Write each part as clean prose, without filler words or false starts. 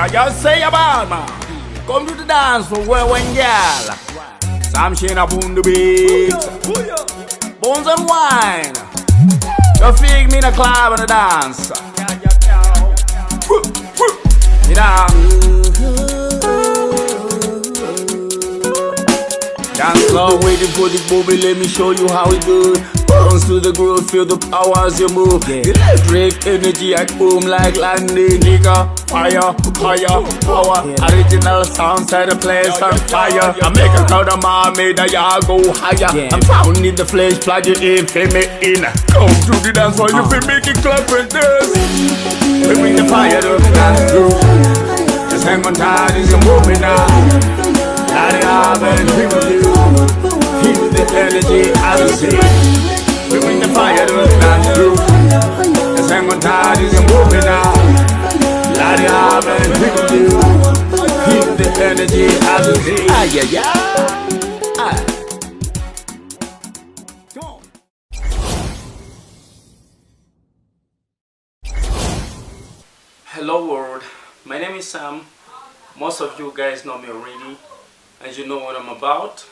I just say about man. Come to the dance for where when girl. Sam Shane upon the beat. Bones and wine. You fig me in the club and the dance. You know. Dance floor waiting for the booby, let me show you how we do it. Bounce to the groove, feel the power as you move. Electric energy at home like landing. Nigga, fire, higher, power. Original sound, set the place on fire. I make a crowd of my made a yard go higher. I'm pounding the flesh, plug it in, feel me in. Come to the dance while you feel make it clap and dance. We bring the fire to the dance crew. Just hang on tight, it's a movement now. Light it up and people do. Feel the energy as I see. We bring the fire to the dance crew. Just hang on tight, it's a movement now. Light it up and people do. Feel the energy as I see. Ah, yeah, yeah. Ah. Hello world, my name is Sam. Most of you guys know me already, and you know what I'm about.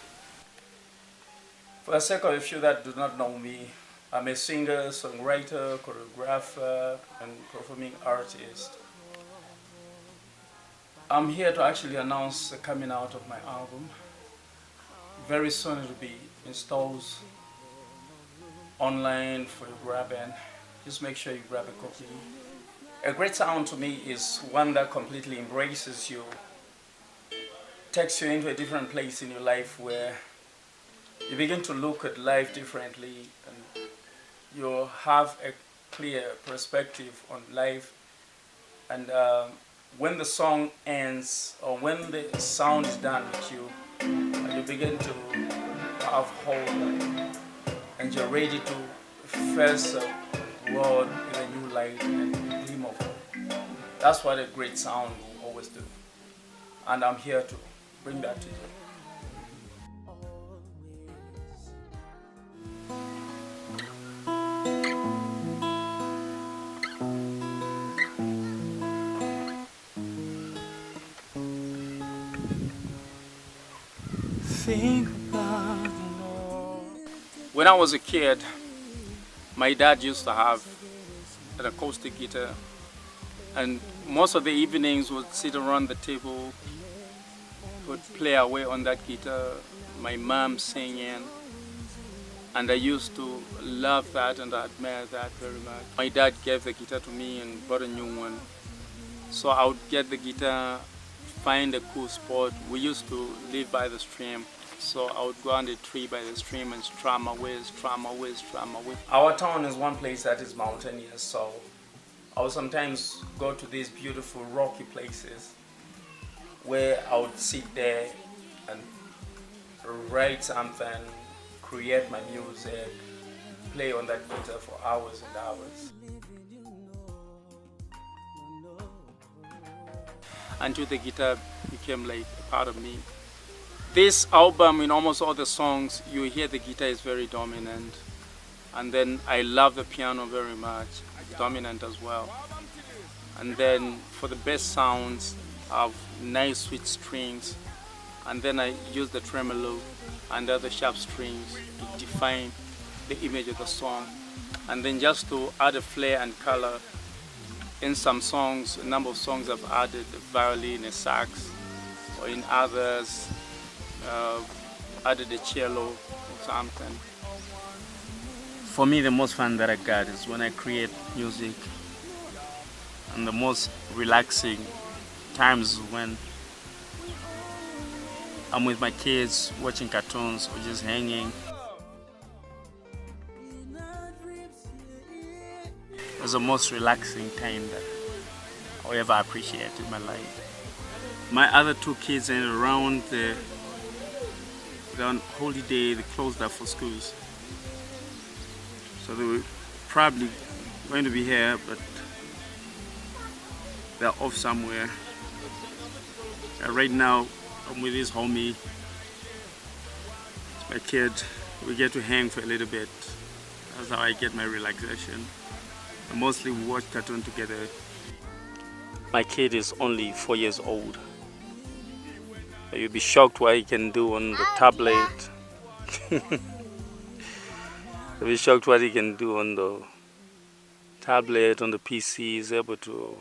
For the sake of a few that do not know me, I'm a singer, songwriter, choreographer, and performing artist. I'm here to actually announce the coming out of my album. Very soon it will be installed online for you grabbing. Just make sure you grab a copy. A great sound to me is one that completely embraces you, takes you into a different place in your life where you begin to look at life differently and you have a clear perspective on life. And when the song ends or when the sound is done with you, you begin to have hope and you're ready to face the world with a new light and a gleam of hope. That's what a great sound will always do. And I'm here to bring that to you. Think about the Lord. When I was a kid, my dad used to have an acoustic guitar, and most of the evenings would sit around the table, would play away on that guitar, my mom singing, and I used to love that and I admire that very much. My dad gave the guitar to me and bought a new one, so I would get the guitar, find a cool spot. We used to live by the stream, so I would go on the tree by the stream and strum away, strum away, strum away. Our town is one place that is mountainous, so I would sometimes go to these beautiful rocky places where I would sit there and write something, create my music, play on that guitar for hours and hours. Until the guitar became like a part of me. This album, in almost all the songs, you hear the guitar is very dominant. And then I love the piano very much, it's dominant as well. And then for the best sounds, I have nice sweet strings. And then I use the tremolo and other sharp strings to define the image of the song. And then just to add a flair and color, in some songs, a number of songs I've added a violin, a sax, or in others, added a cello or something. For me, the most fun that I got is when I create music, and the most relaxing times when I'm with my kids watching cartoons or just hanging. It's the most relaxing time that I'll ever appreciate in my life. My other two kids are around they're on holiday, they closed up for schools. So they were probably going to be here, but they're off somewhere. Right now, I'm with this homie, my kid. We get to hang for a little bit. That's how I get my relaxation. And mostly we watch cartoon together. My kid is only 4 years old. You'll be shocked what he can do on the tablet. You'll be shocked what he can do on the tablet, on the PC. He's able to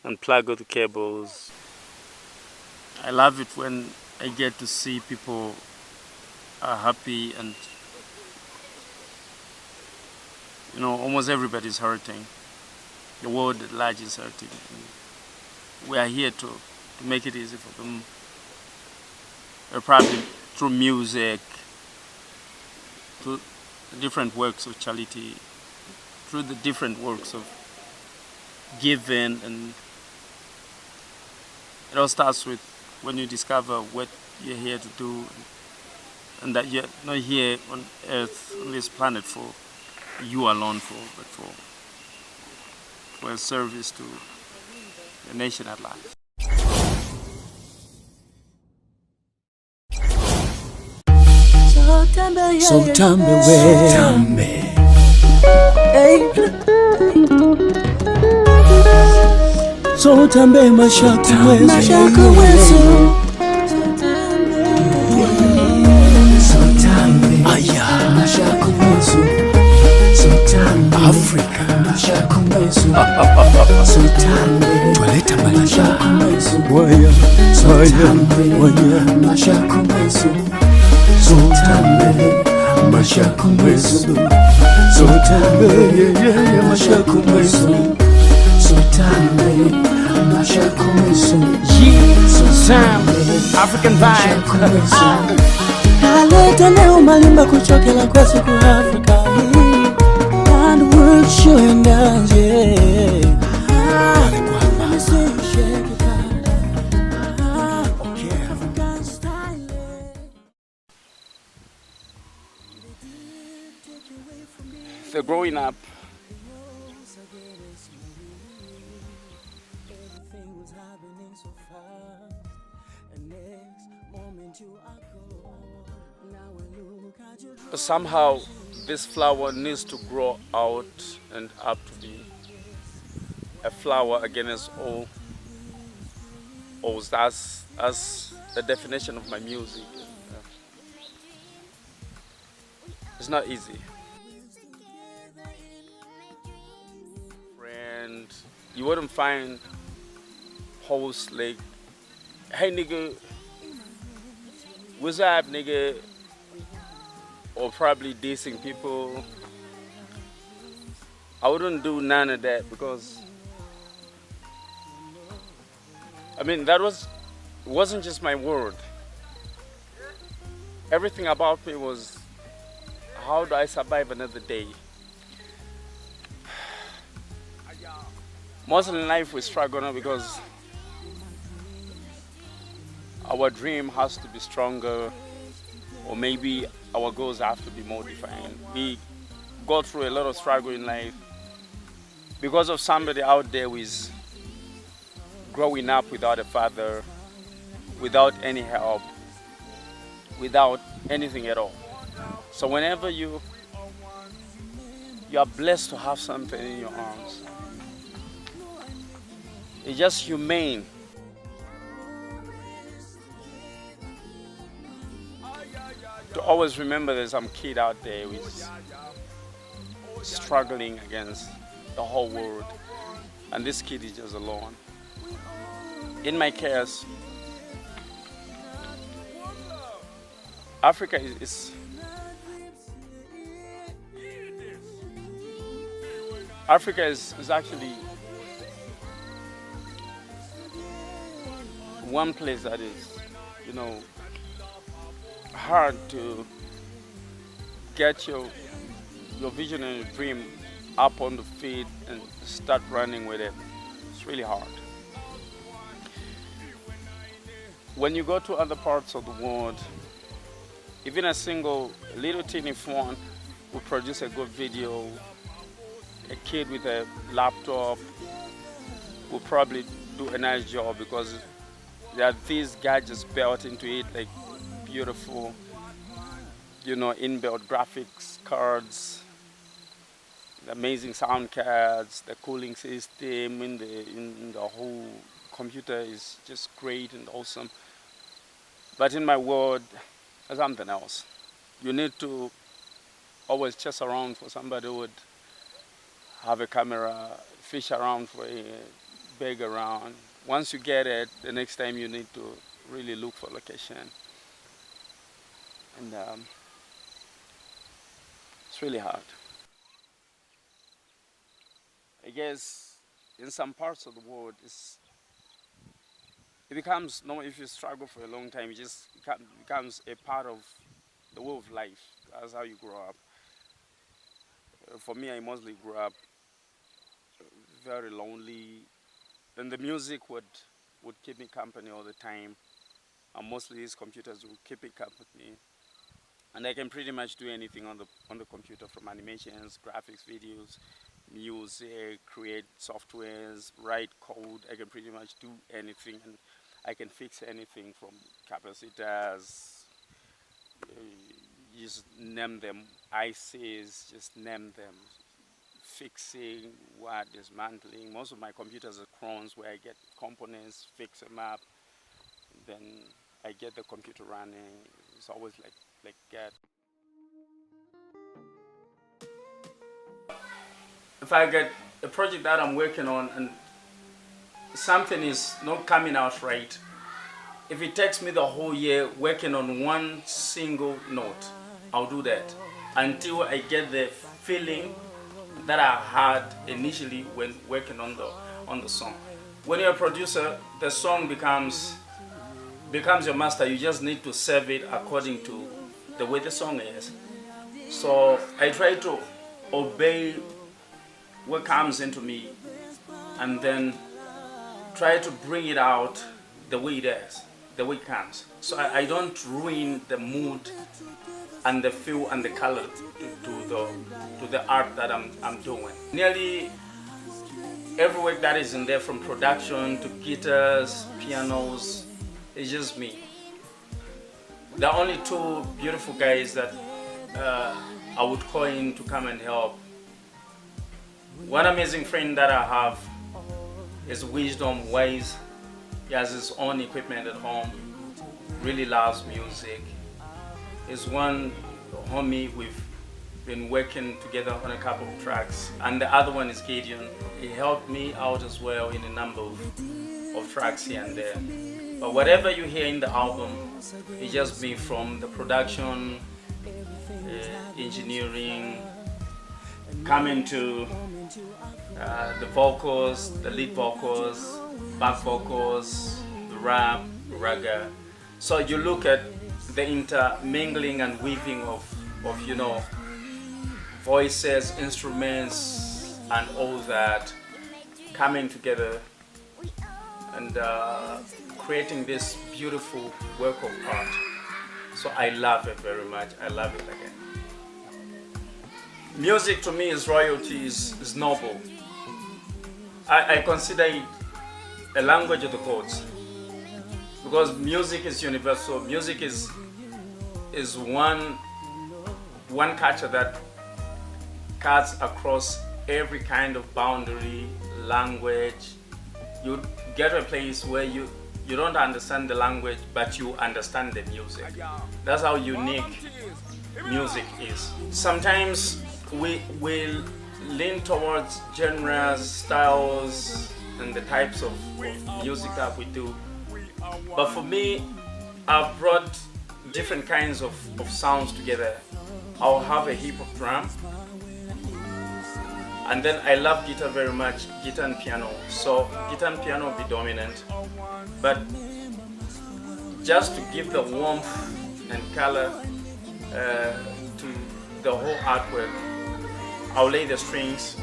unplug all the cables. I love it when I get to see people are happy, and you know, almost everybody's hurting. The world at large is hurting. We are here to make it easy for them. Probably through music, through the different works of charity, through the different works of giving, and it all starts with when you discover what you're here to do, and that you're not here on earth, on this planet, for you alone, but for a service to the nation at large. So tambe so tambe mashaku wesu so tambe aya mashaku wesu so tambe Africa mashaku wesu so tambe twaleta mashaku wesu waya so tambe waya mashaku wesu so tambe mashaku wesu so tambe yeah mashaku wesu so tambe mashaku wesu so tambe African vibe aleta leo malimba kuchokela kwesu ku Africa and world showing dance yeah. So growing up, somehow this flower needs to grow out and up to be a flower against all. That's the definition of my music. It's not easy. And you wouldn't find posts like, hey nigga, what's up nigga, or probably dissing people. I wouldn't do none of that, because I mean wasn't just my word. Everything about me was, how do I survive another day? Most of the life we struggle now because our dream has to be stronger, or maybe our goals have to be more defined. We go through a lot of struggle in life because of somebody out there who is growing up without a father, without any help, without anything at all. So whenever you are blessed to have something in your arms, it's just humane. To always remember there's some kid out there who is struggling against the whole world, and this kid is just alone. In my case, Africa is actually one place that is, you know, hard to get your vision and your dream up on the feet and start running with it. It's really hard. When you go to other parts of the world, even a single little teeny phone will produce a good video. A kid with a laptop will probably do a nice job, because there are these gadgets built into it, like beautiful, you know, inbuilt graphics cards, the amazing sound cards, the cooling system in the whole computer is just great and awesome. But in my world, there's something else. You need to always chase around for somebody who would have a camera, fish around for a bag around. Once you get it, the next time you need to really look for location. And it's really hard. I guess in some parts of the world, it becomes, no, if you struggle for a long time, it just becomes a part of the way of life. That's how you grow up. For me, I mostly grew up very lonely, and the music would keep me company all the time. And mostly these computers would keep me company. And I can pretty much do anything on the computer, from animations, graphics, videos, music, create softwares, write code. I can pretty much do anything, and I can fix anything from capacitors, just name them, ICs, just name them, fixing, dismantling. Most of my computers are Crons, where I get components, fix them up, then I get the computer running. It's always like that. If I get a project that I'm working on and something is not coming out right, if it takes me the whole year working on one single note, I'll do that until I get the feeling that I had initially when working on the song. When you're a producer, the song becomes your master. You just need to serve it according to the way the song is. So I try to obey what comes into me and then try to bring it out the way it is, the way it comes. So I don't ruin the mood and the feel and the color to the art that I'm doing. Nearly every work that is in there, from production to guitars, pianos, is just me. There are only two beautiful guys that I would call in to come and help. One amazing friend that I have is Wisdom Wise. He has his own equipment at home, really loves music. He's one homie we've been working together on a couple of tracks, and the other one is Gideon. He helped me out as well in a number of tracks here and there. But whatever you hear in the album, it's just me, from the production, engineering, coming to the vocals, the lead vocals, back vocals, the rap, raga. So you look at the intermingling and weaving of you know, voices, instruments, and all that coming together and creating this beautiful work of art. So I love it very much. I love it again. Music to me is royalty, is noble. I consider it a language of the gods, because music is universal. Music is one culture that cuts across every kind of boundary, language. You get to a place where you don't understand the language, but you understand the music. That's how unique music is. Sometimes we will lean towards genres, styles, and the types of music that we do. But for me, I've brought different kinds of sounds together. I'll have a hip hop drum, and then I love guitar very much, guitar and piano. So guitar and piano will be dominant, but just to give the warmth and color to the whole artwork, I'll lay the strings.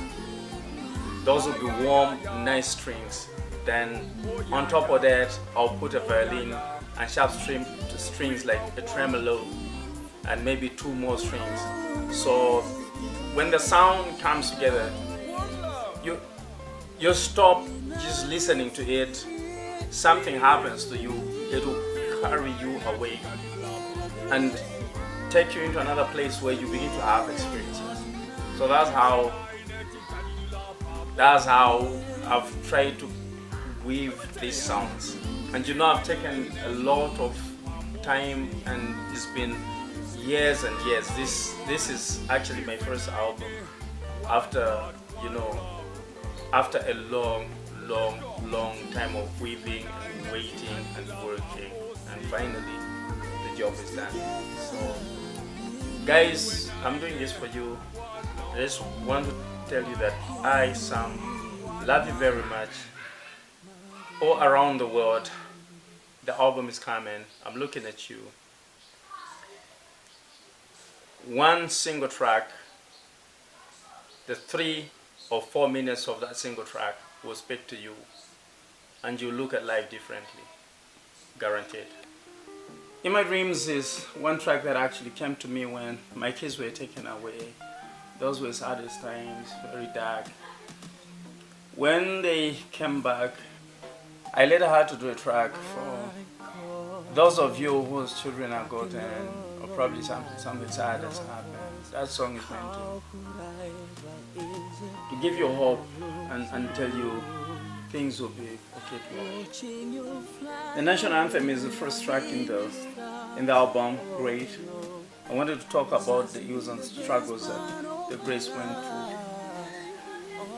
Those will be warm, nice strings. Then on top of that, I'll put a violin and sharp strings like a tremolo, and maybe two more strings. So when the sound comes together, you stop just listening to it. Something happens to you. It will carry you away and take you into another place where you begin to have experiences. So that's how That's how I've tried to weave these sounds. And you know, I've taken a lot of time, and it's been years and years. This is actually my first album after, you know, after a long time of weaving and waiting and working, and finally the job is done. So guys, I'm doing this for you. I just want to tell you that I, Sam, love you very much. All around the world, the album is coming. I'm looking at you. One single track, the 3 or 4 minutes of that single track will speak to you, and you look at life differently, guaranteed. In My Dreams is one track that actually came to me when my kids were taken away. Those were saddest times, very dark. When they came back, I later had to do a track for those of you whose children are gotten, or probably something sad has happened. That song is meant to give you hope and tell you things will be okay tomorrow. The national anthem is the first track in the album, Great. I wanted to talk about the ills and struggles that the Grace went through.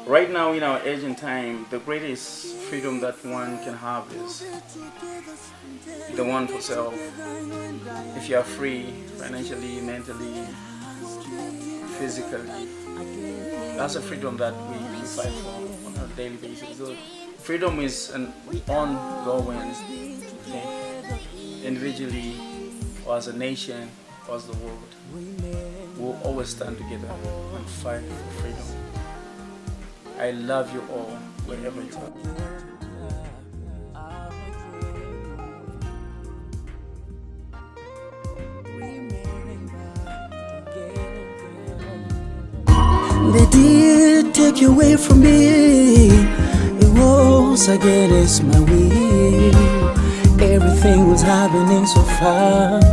Right now, in our age and time, the greatest freedom that one can have is the one for self. If you are free financially, mentally, physically, that's a freedom that we fight for on a daily basis. So freedom is an ongoing thing, individually, or as a nation, or as the world. We'll always stand together and fight for freedom. I love you all, wherever you are. They did take you away from me. It was against my will. Everything was happening so fast,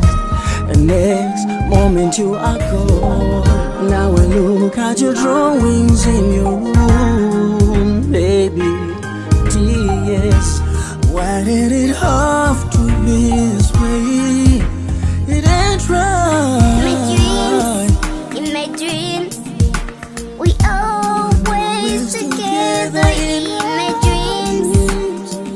and next moment you are gone. Now I look at your drawings in your room, baby. Yes, why did it have to be this way? It ain't right. In my dreams, we always together. In my dreams, in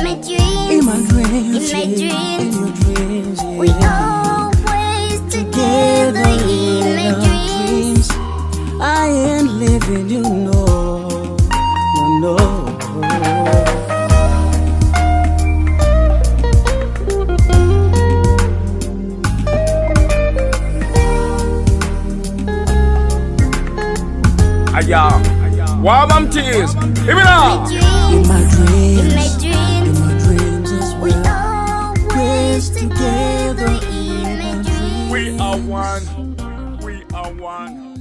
my dreams, in my dreams, in your dreams, we always together. In my dreams, I ain't living, you know, no. Warm and tears. Give it up. In my dreams, in my dreams, in my dreams as we well. always together. In my dreams. We are one. We are one.